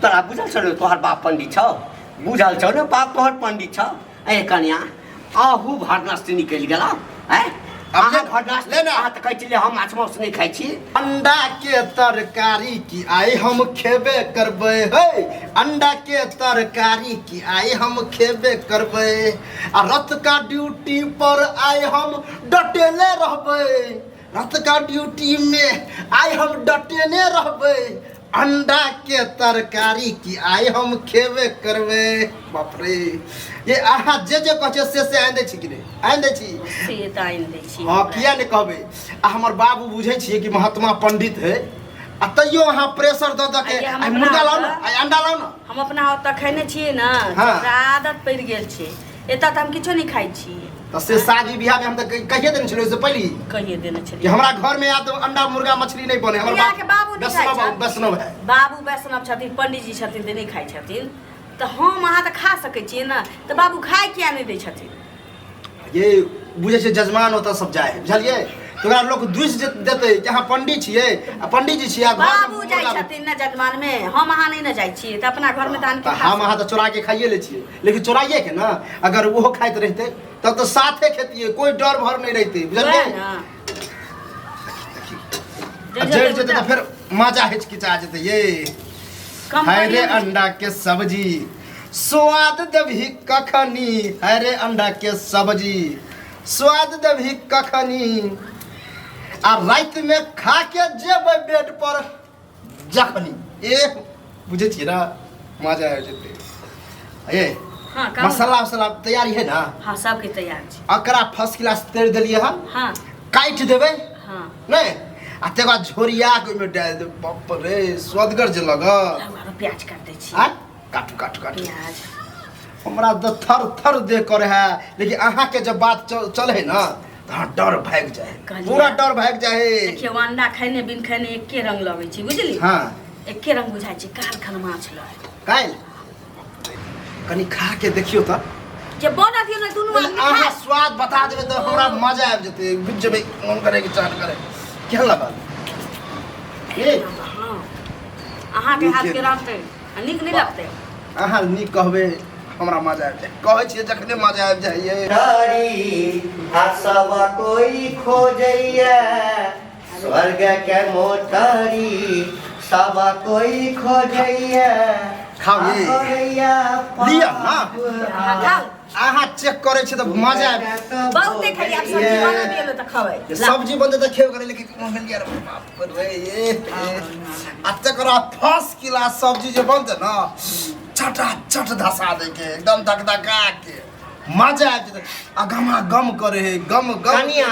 तोरा बुझल छौ तोहर बाप पंडित छौ बुझल छौ ने बाप तोहर पंडित छौ ए कन्या आहू भरना से निकल गेला हैं अब भरना लेना त कहै छी हम माछ मांस नहीं खाइ छी अंडा के तरकारी की आए हम खेबे करबे हे अंडा के तरकारी की आए हम खेबे करबे आ रथ का ड्यूटी पर आए हम डटेले रहबे रथ का ड्यूटी में आए हम डटेने रहबे अंडा के तरकारी की आए हम खेबे करबे बाप रे ये आहा जे कह से आइन दै छी कि नहीं आइन दै छी से त आइन दै छी हां किया नहीं कहबे आ हमर बाबू बुझे छिए कि महात्मा पंडित है आ तैयो अहाँ प्रेशर द द के आ मुर्गा लाओ ना आ अंडा लाओ ना हम अपना हाथ त खैने छिए ना आदत पड़ गेल छै एता त हम किछो नहीं खाइ छी तो से शादी बियाह में हम त कहिए देने छलिए से पहले कहिए देने छलिए कि हमरा घर में या तो अंडा मुर्गा मछली नहीं बने हमर बाबू वैष्णव है बाबू वैष्णव छथिन पंडित जी छथिन त नहीं खाइ छथिन त हम अहाँ त खा सकै छिए ना त बाबू खाइ किया नहीं दै छथिन ये बुझे छै जजमान होता सब जाए बुझलिए तोरा लोग दुस देते कि अहाँ पंडित छिए आ पंडित जी छिए बाबू जाय छथिन ना जजमान में हम अहाँ नहीं ना जाय छिए त अपना घर में त आन के हम अहाँ त चोरा के खाइए ले छिए लेकिन चोराइए के ना अगर वो खाइत रहते तब तो साथे खेतिए कोई डर भर नहीं रहते बुझलिए जड़ जेते तो फिर मजा हिचकिचा जेते ये हाय रे अंडा के सब्जी स्वाद देबही कखनी हाय रे अंडा के सब्जी स्वाद देबही कखनी आ रात में खा के जेबै बेड पर जखनी ए बुझे छिए ना मजा आ जेते ए हां मसाला तैयारी है ना हां सब के तैयार छै अकरा फर्स्ट क्लास तेल देलिए हम हां काट देबै हां नहीं आ ते बाद झोरिया के में डाल दे बाप रे स्वदगर जे लग प्याज काट दे छी आ काटू प्याज हमरा तो थर थर दे करे है लेकिन अहाँ के जब बात चले ना तो डर भाग जाए पूरा डर भाग जाए देखियो अंडा खैने बिन खैने एके रंग लगे छी बुझली हां एके रंग बुझाय छी काल खन माछ ल काल कनी खा के देखियो त जे बना दियो ना दुनु आदमी अहाँ स्वाद बता देबे तो हमरा मजा आबि जते बुझ जेबै मन करे के चाट करे क्या लगा ए अहाँ के हाथ के रास्ते निक नहीं लगते अहाँ निक कहबे हमरा मजा आबि जाए कहै छिए जखने मजा आबि जाइए तारी आ सब कोई खोजैया स्वर्ग के मोटारी सब कोई खोजैया खाओ ये लिया ना खाओ आहा चेक करे छ त मजा आबि बहुते खाली आप सब्जी बना दियो त खबै सब्जी बनते त खेव करे लेकिन मोहन यार बाप रे ये अच्छा करा फर्स्ट क्लास सब्जी जे बनते ना चटा चट धसा दे के एकदम धकधका के मजा आबि जते आ गमा गम करे है गम गम कनिया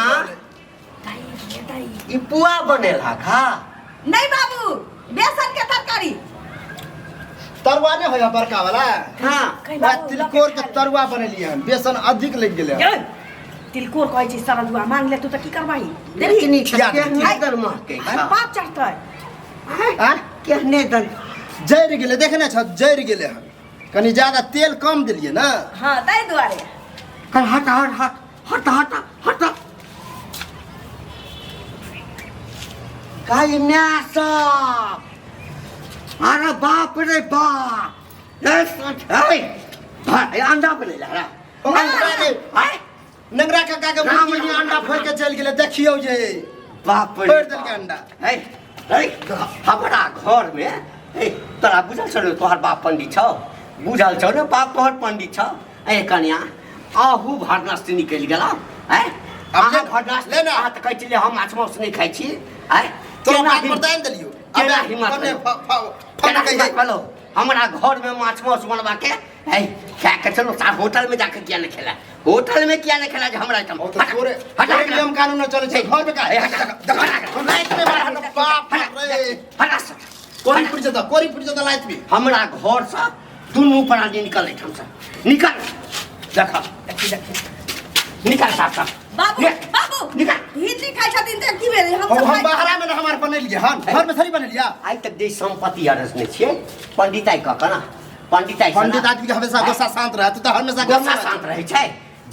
ई पुआ बनेला खा नहीं बाबू बेसन के तरकारी तरुआ ने होया बड़का वाला हां तिलकोर के तरुआ बनेलिए हम बेसन अधिक लग गेले तिलकोर कहै छी सरदुआ मांग ले तू त की करबाही देखनी खिया के दे। निदर मां के पाप चढ़तै आ केहने दर जैर गेले देखने छ जैर गेले हम कनी ज्यादा तेल कम देलिए ना हां तै दुआरे कर हट हट काय न्यास अरे बाप रे बाप ए सच है अंडा बनेला रे अंडा रे हाय नंगरा काका के ब्राह्मणी अंडा फोड़ के चल गेले देखियो जे बाप रे फोड़ देल के अंडा है हमरा घर में ए तोरा बुझल छौ तोहर बाप पंडित छौ बुझल छौ ने बाप तोहर पंडित छौ ए कन्या आहू भरना से निकल गेला है अब अब भरना ले ना आ त कहै छी हम माछ मांस नहीं खाइ छी है तो बात पर ध्यान देलियो केना हिम्मत केना हिम्मत बोलो हमरा घर में माछ मांस बनवा के है क्या के चलो सार होटल में जाके किया नहीं खेला होटल में किया नहीं खेला जे हमरा एकदम तोरे नियम कानून न चले छै घर में का है इतने बड़ा बाप रे कोरी पुर जदा लाइत भी हमरा घर से दुनू प्राणी निकल हम सब निकल देखा निकल साफ बाबू बाबू निकल हिंदी खाइ छथिन त की भेल हम बाहरा में हमार बनेलिए हम घर में थोड़ी बनेलिया आइ तक देश संपत्ति अरज ने छे पंडिताई क कना पंडिताई पंडित आदमी के हमेशा गुस्सा शांत रहत त हमेशा गुस्सा शांत रहे छै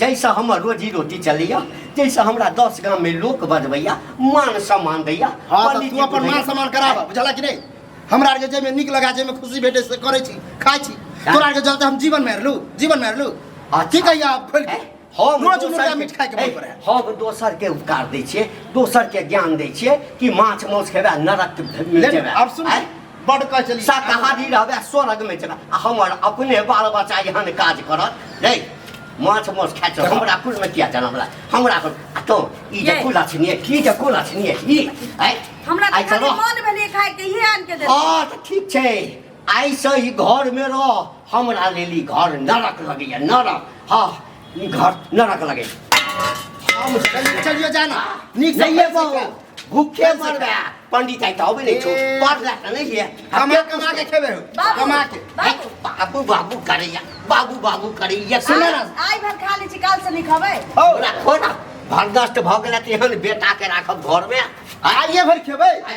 जैसे हमर रोजी रोटी चलैया जैसे हमरा 10 गांव में लोक बजबैया मान सम्मान दैया हां त तू अपन मान सम्मान कराबा बुझला कि नहीं हमरा आर के जे में निक लगा जे में खुशी भेटे से करे छी खाइ छी तोरा आर के चलते हम जीवन में रहलू ठीक है या खोल के हम रोज मुर्गा मीट खाइ के मन करे हम दोसर के उपकार दै छियै दोसर के ज्ञान दै छियै कि माछ मौस खेबे नरक में जेबे अब सुन बड़ कह चली शाकाहारी रहबे स्वर्ग में जेबे आ हमर अपने बाल बच्चा एहन काज करत रे माछ मौस खाइ छ हमरा कुल में किया जाना हमरा तो ई जे कुला छनिए की जे कुला छनिए ई हमरा त खाली मन भेले खाइ के इहे आन के दे हां त ठीक छै आई से ही घर में रह हमरा लेली घर नरक लगैया नरक हां घर नरक लगे हम चलियो जाना निक नहीं है भूखे मरबे पंडित आई तो अबे नहीं छो पढ़ ला नहीं है कमा के खेबे कमा के बाबू करैया सुन ना आई भर खा लै छी काल से नहीं खबै राखो ना भरदस्त भ गेला त एहन बेटा के राखब घर में आइए भर खेबे